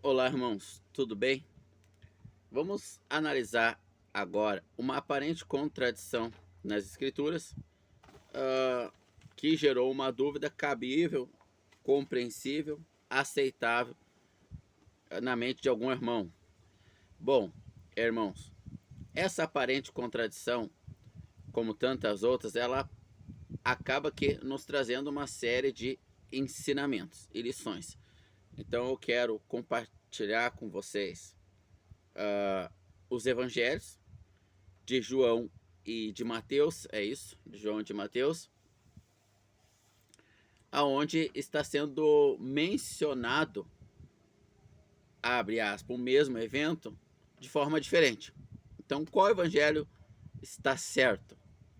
Olá, irmãos, tudo bem? Vamos analisar agora uma aparente contradição nas Escrituras, que gerou uma dúvida cabível, compreensível, aceitável na mente de algum irmão. Bom, irmãos, essa aparente contradição, como tantas outras, ela acaba que nos trazendo uma série de ensinamentos e lições. Então eu quero compartilhar com vocês os evangelhos de João e de Mateus, é isso, de João e de Mateus, aonde está sendo mencionado, abre aspas, o mesmo evento de forma diferente. Então, qual evangelho está certo?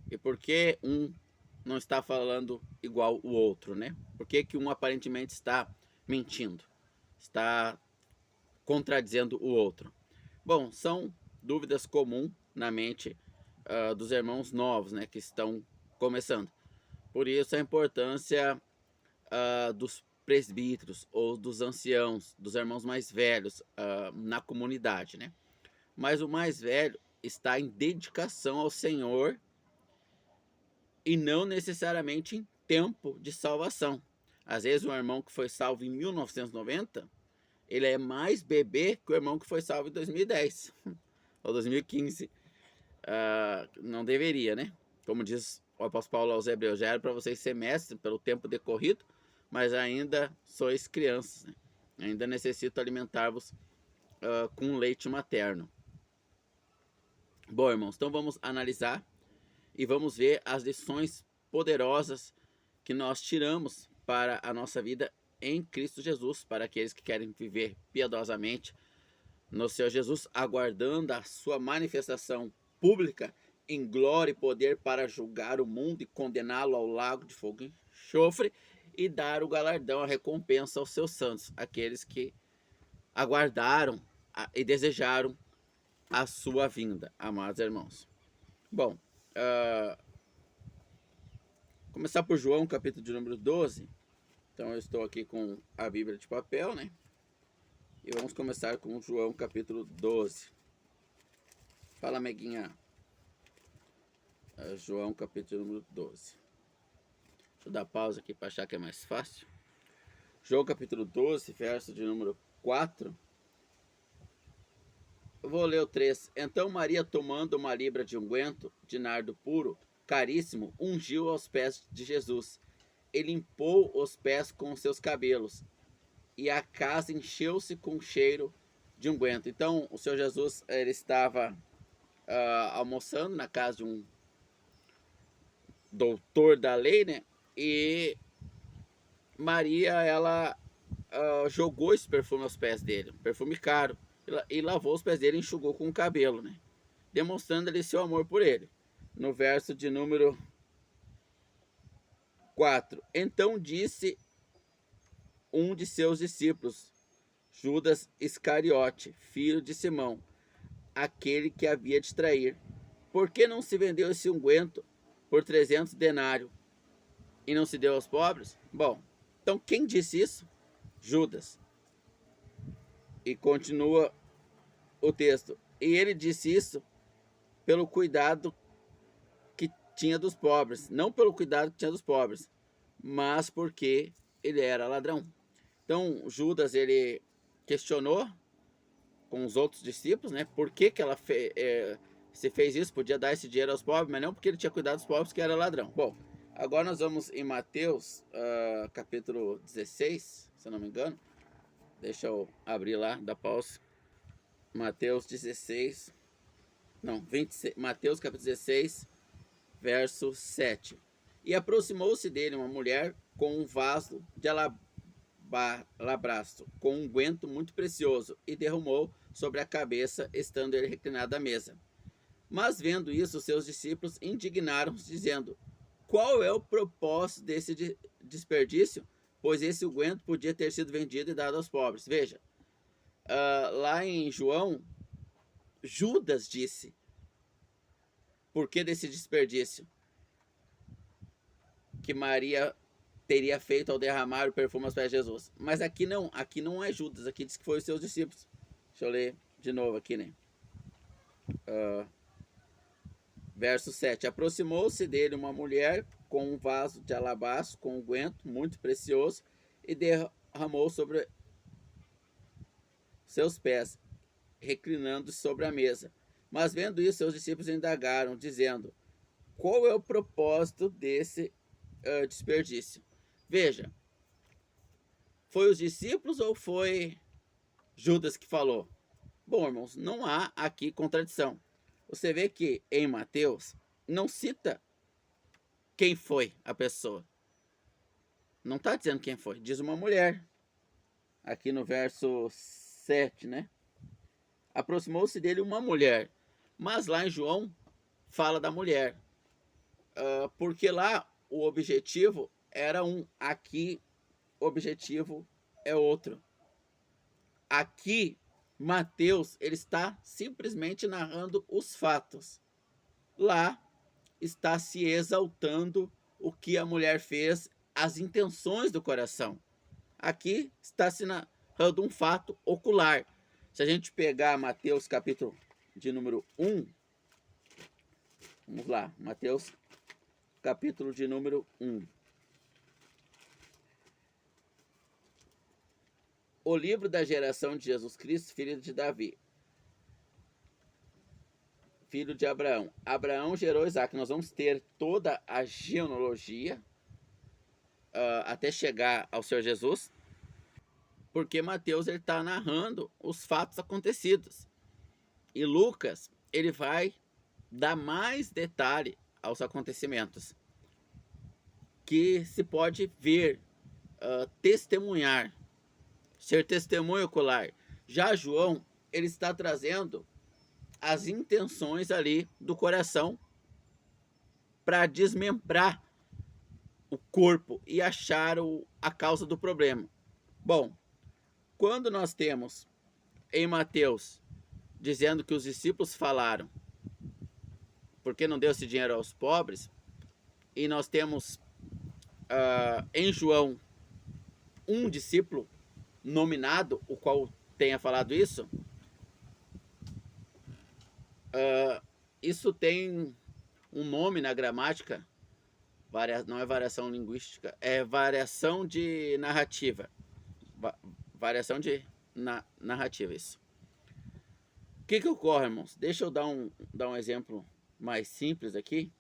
E por que um não está falando igual o outro, né? Por que um aparentemente está mentindo? Está contradizendo o outro? Bom, são dúvidas comuns na mente dos irmãos novos, né, que estão começando. Por isso a importância dos presbíteros ou dos anciãos, dos irmãos mais velhos na comunidade, né? Mas o mais velho está em dedicação ao Senhor e não necessariamente em tempo de salvação. Às vezes um irmão que foi salvo em 1990, ele é mais bebê que o irmão que foi salvo em 2010 ou 2015. Não deveria, né? Como diz o apóstolo Paulo aos Hebreus, já era para vocês ser mestres pelo tempo decorrido, mas ainda sois crianças, né? Ainda necessito alimentar-vos com leite materno. Bom, irmãos, então vamos analisar e vamos ver as lições poderosas que nós tiramos para a nossa vida em Cristo Jesus, para aqueles que querem viver piedosamente no Senhor Jesus, aguardando a sua manifestação pública em glória e poder para julgar o mundo e condená-lo ao lago de fogo e enxofre e dar o galardão, a recompensa aos seus santos, aqueles que aguardaram e desejaram a sua vinda, amados irmãos. Bom, começar por João, capítulo de número 12. Então eu estou aqui com a Bíblia de papel, né? E vamos começar com João, capítulo 12. Fala, Meguinha. João, capítulo número 12. Deixa eu dar pausa aqui para achar que é mais fácil. João, capítulo 12, verso de número 4. Eu vou ler o 3. Então Maria, tomando uma libra de unguento de nardo puro, caríssimo, ungiu aos pés de Jesus. E limpou os pés com seus cabelos. E a casa encheu-se com cheiro de unguento. Então o Senhor Jesus, ele estava almoçando na casa de um doutor da lei, né? E Maria, ela jogou esse perfume aos pés dele, um perfume caro, e lavou os pés dele e enxugou com o cabelo, né? Demonstrando ali seu amor por ele. No verso de número 4. Então disse um de seus discípulos, Judas Iscariote, filho de Simão, aquele que havia de trair: por que não se vendeu esse unguento por 300 denários e não se deu aos pobres? Bom, então quem disse isso? Judas. E continua o texto. E ele disse isso pelo cuidado que tinha dos pobres. Não pelo cuidado que tinha dos pobres, mas porque ele era ladrão. Então Judas, ele questionou com os outros discípulos, né? Por que ela se fez isso? Podia dar esse dinheiro aos pobres, mas não porque ele tinha cuidado dos pobres, que era ladrão. Bom, agora nós vamos em Mateus, capítulo 16, se eu não me engano. Deixa eu abrir lá, dá pausa. Mateus 16, não, 26, Mateus capítulo 16, verso 7. E aproximou-se dele uma mulher com um vaso de alabastro, com um unguento muito precioso, e derramou sobre a cabeça, estando ele reclinado à mesa. Mas vendo isso, seus discípulos indignaram-se, dizendo: qual é o propósito desse desperdício? Pois esse unguento podia ter sido vendido e dado aos pobres. Veja, lá em João, Judas disse: por que desse desperdício? Que Maria teria feito ao derramar o perfume aos pés de Jesus. Mas aqui não é Judas, aqui diz que foi os seus discípulos. Deixa eu ler de novo aqui, né? Verso 7. Aproximou-se dele uma mulher com um vaso de alabastro com unguento muito precioso e derramou sobre seus pés, reclinando-se sobre a mesa. Mas vendo isso, seus discípulos indagaram, dizendo: qual é o propósito desse desperdício? Veja, foi os discípulos ou foi Judas que falou? Bom, irmãos, não há aqui contradição. Você vê que em Mateus não cita quem foi a pessoa. Não está dizendo quem foi, diz uma mulher. Aqui no verso 7, né? Aproximou-se dele uma mulher. Mas lá em João fala da mulher. Porque lá o objetivo era um, aqui o objetivo é outro. Aqui Mateus ele está simplesmente narrando os fatos. Lá está se exaltando o que a mulher fez, as intenções do coração. Aqui está se narrando um fato ocular. Se a gente pegar Mateus capítulo de número 1, vamos lá, Mateus capítulo de número 1. O livro da geração de Jesus Cristo, filho de Davi, filho de Abraão. Abraão gerou Isaac. Nós vamos ter toda a genealogia até chegar ao Senhor Jesus, porque Mateus está narrando os fatos acontecidos. E Lucas ele vai dar mais detalhe aos acontecimentos, que se pode ver, testemunhar, ser testemunho ocular. Já João ele está trazendo as intenções ali do coração para desmembrar o corpo e achar a causa do problema. Bom, quando nós temos em Mateus dizendo que os discípulos falaram porque não deu esse dinheiro aos pobres, e nós temos em João um discípulo nominado, o qual tenha falado isso, isso tem um nome na gramática, não é variação linguística, é variação de narrativa. Variação de narrativa, isso. O que ocorre, irmãos? Deixa eu dar um exemplo mais simples aqui.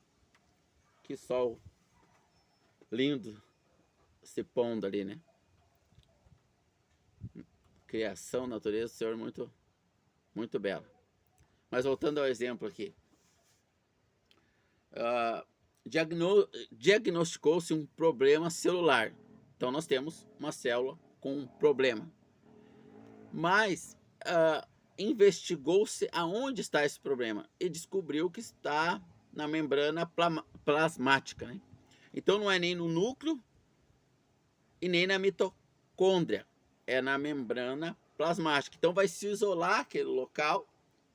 Que sol lindo se pondo ali, né? Criação, natureza, Senhor, muito, muito bela. Mas voltando ao exemplo aqui. Diagnosticou-se um problema celular. Então nós temos uma célula com um problema. Mas investigou-se aonde está esse problema e descobriu que está na membrana plasmática, né? Então não é nem no núcleo e nem na mitocôndria, é na membrana plasmática. Então vai se isolar aquele local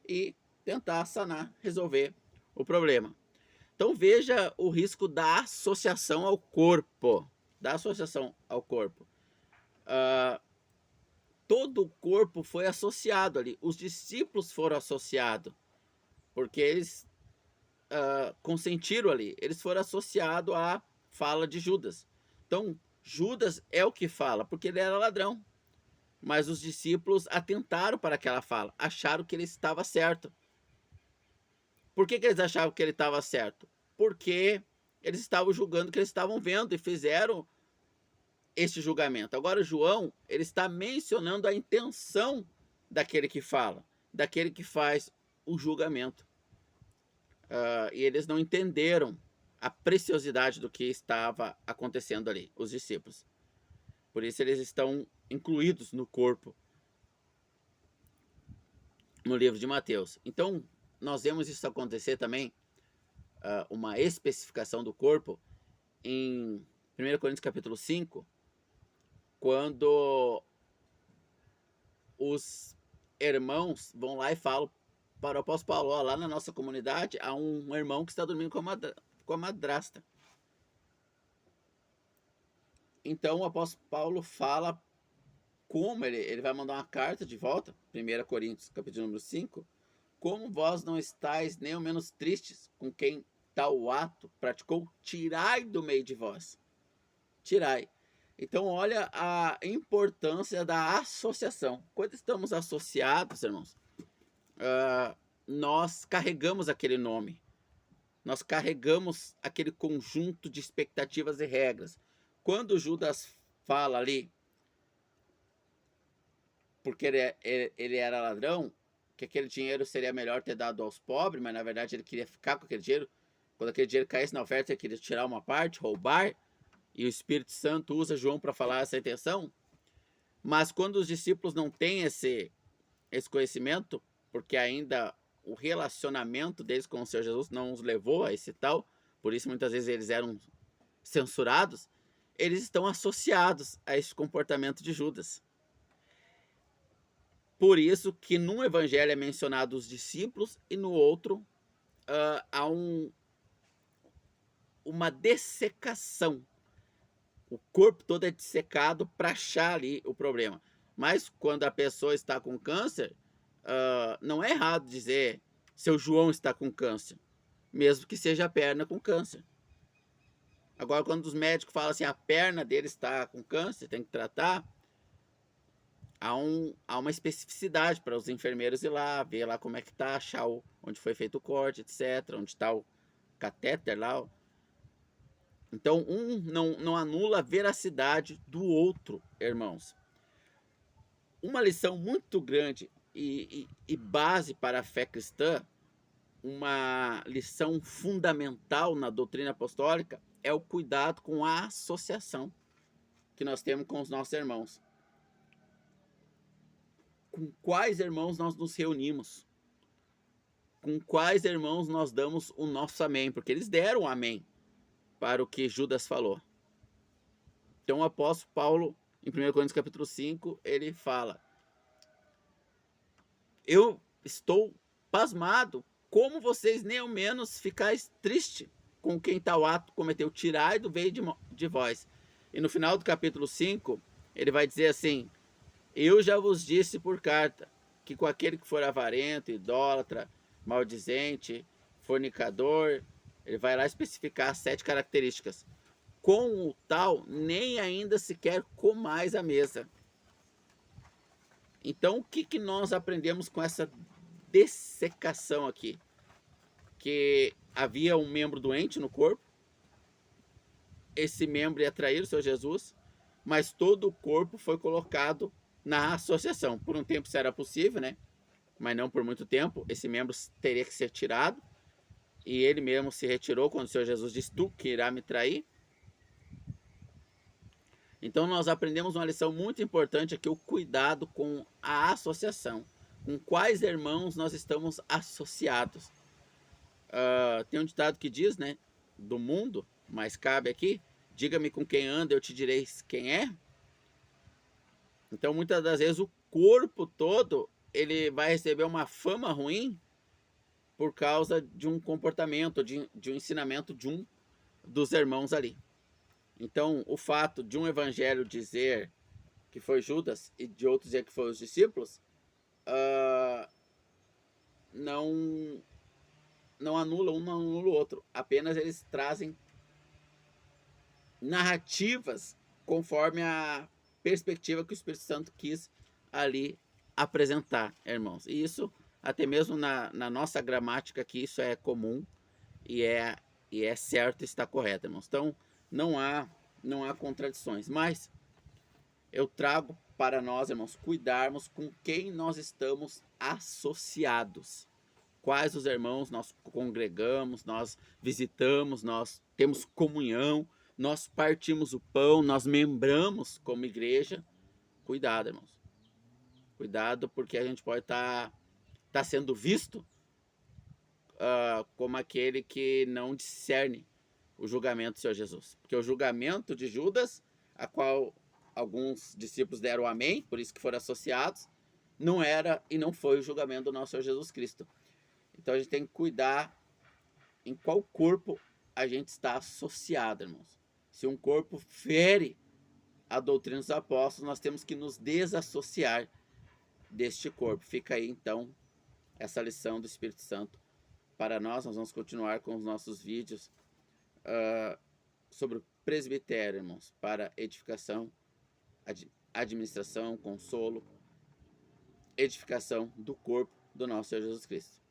e tentar sanar, resolver o problema. Então veja o risco da associação ao corpo. Todo o corpo foi associado ali. Os discípulos foram associados, porque eles consentiram ali. Eles foram associados à fala de Judas. Então Judas é o que fala, porque ele era ladrão. Mas os discípulos atentaram para aquela fala, acharam que ele estava certo. Por que eles achavam que ele estava certo? Porque eles estavam julgando o que eles estavam vendo e fizeram esse julgamento. Agora João, ele está mencionando a intenção daquele que fala, daquele que faz o julgamento. E eles não entenderam a preciosidade do que estava acontecendo ali, os discípulos. Por isso eles estão incluídos no corpo, no livro de Mateus. Então, nós vemos isso acontecer também, uma especificação do corpo, em 1 Coríntios capítulo 5, quando os irmãos vão lá e falam para o apóstolo Paulo: lá na nossa comunidade há um irmão que está dormindo com a madrasta. Então o apóstolo Paulo fala como ele vai mandar uma carta de volta, 1 Coríntios, capítulo número 5, como vós não estáis nem ao menos tristes com quem tal ato praticou, tirai do meio de vós. Tirai. Então, olha a importância da associação. Quando estamos associados, irmãos, nós carregamos aquele nome. Nós carregamos aquele conjunto de expectativas e regras. Quando Judas fala ali, porque ele era ladrão, que aquele dinheiro seria melhor ter dado aos pobres, mas na verdade ele queria ficar com aquele dinheiro. Quando aquele dinheiro caísse na oferta, ele queria tirar uma parte, roubar, e o Espírito Santo usa João para falar essa intenção. Mas quando os discípulos não têm esse conhecimento, porque ainda o relacionamento deles com o Senhor Jesus não os levou a esse tal, por isso muitas vezes eles eram censurados, eles estão associados a esse comportamento de Judas. Por isso que num evangelho é mencionado os discípulos e no outro há uma dessecação. O corpo todo é dissecado para achar ali o problema. Mas quando a pessoa está com câncer, não é errado dizer seu João está com câncer, mesmo que seja a perna com câncer. Agora, quando os médicos falam assim, a perna dele está com câncer, tem que tratar, há uma especificidade para os enfermeiros ir lá, ver lá como é que está, achar onde foi feito o corte, etc., onde está o catéter lá. Então, um não anula a veracidade do outro, irmãos. Uma lição muito grande e base para a fé cristã, uma lição fundamental na doutrina apostólica, é o cuidado com a associação que nós temos com os nossos irmãos. Com quais irmãos nós nos reunimos? Com quais irmãos nós damos o nosso amém? Porque eles deram o amém para o que Judas falou. Então o apóstolo Paulo, em 1 Coríntios capítulo 5, ele fala: eu estou pasmado, como vocês nem ao menos ficais triste com quem tal ato cometeu, tirai do meio de vós. E no final do capítulo 5, ele vai dizer assim: eu já vos disse por carta, que com aquele que for avarento, idólatra, maldizente, fornicador, ele vai lá especificar as 7 características. Com o tal, nem ainda sequer comais à mesa. Então, o que nós aprendemos com essa dessecação aqui? Que havia um membro doente no corpo, esse membro ia trair o Senhor Jesus, mas todo o corpo foi colocado na associação. Por um tempo isso era possível, né? Mas não por muito tempo. Esse membro teria que ser tirado, e ele mesmo se retirou quando o Senhor Jesus disse: tu que irá me trair. Então nós aprendemos uma lição muito importante aqui, o cuidado com a associação. Com quais irmãos nós estamos associados. Tem um ditado que diz, né? Do mundo, mas cabe aqui: diga-me com quem anda, eu te direi quem é. Então muitas das vezes o corpo todo ele vai receber uma fama ruim por causa de um comportamento, de um ensinamento de um dos irmãos ali. Então, o fato de um evangelho dizer que foi Judas e de outro dizer que foi os discípulos, não anula um, não anula o outro. Apenas eles trazem narrativas conforme a perspectiva que o Espírito Santo quis ali apresentar, irmãos. E isso, até mesmo na nossa gramática aqui, isso é comum e é certo e está correto, irmãos. Então, não há contradições, mas eu trago para nós, irmãos, cuidarmos com quem nós estamos associados. Quais os irmãos nós congregamos, nós visitamos, nós temos comunhão, nós partimos o pão, nós membramos como igreja. Cuidado, irmãos. Cuidado, porque a gente pode estar sendo visto como aquele que não discerne o julgamento do Senhor Jesus. Porque o julgamento de Judas, a qual alguns discípulos deram amém, por isso que foram associados, não era e não foi o julgamento do nosso Senhor Jesus Cristo. Então a gente tem que cuidar em qual corpo a gente está associado, irmãos. Se um corpo fere a doutrina dos apóstolos, nós temos que nos desassociar deste corpo. Fica aí, então, essa lição do Espírito Santo para nós. Nós vamos continuar com os nossos vídeos sobre o presbitério, irmãos, para edificação, administração, consolo, edificação do corpo do nosso Senhor Jesus Cristo.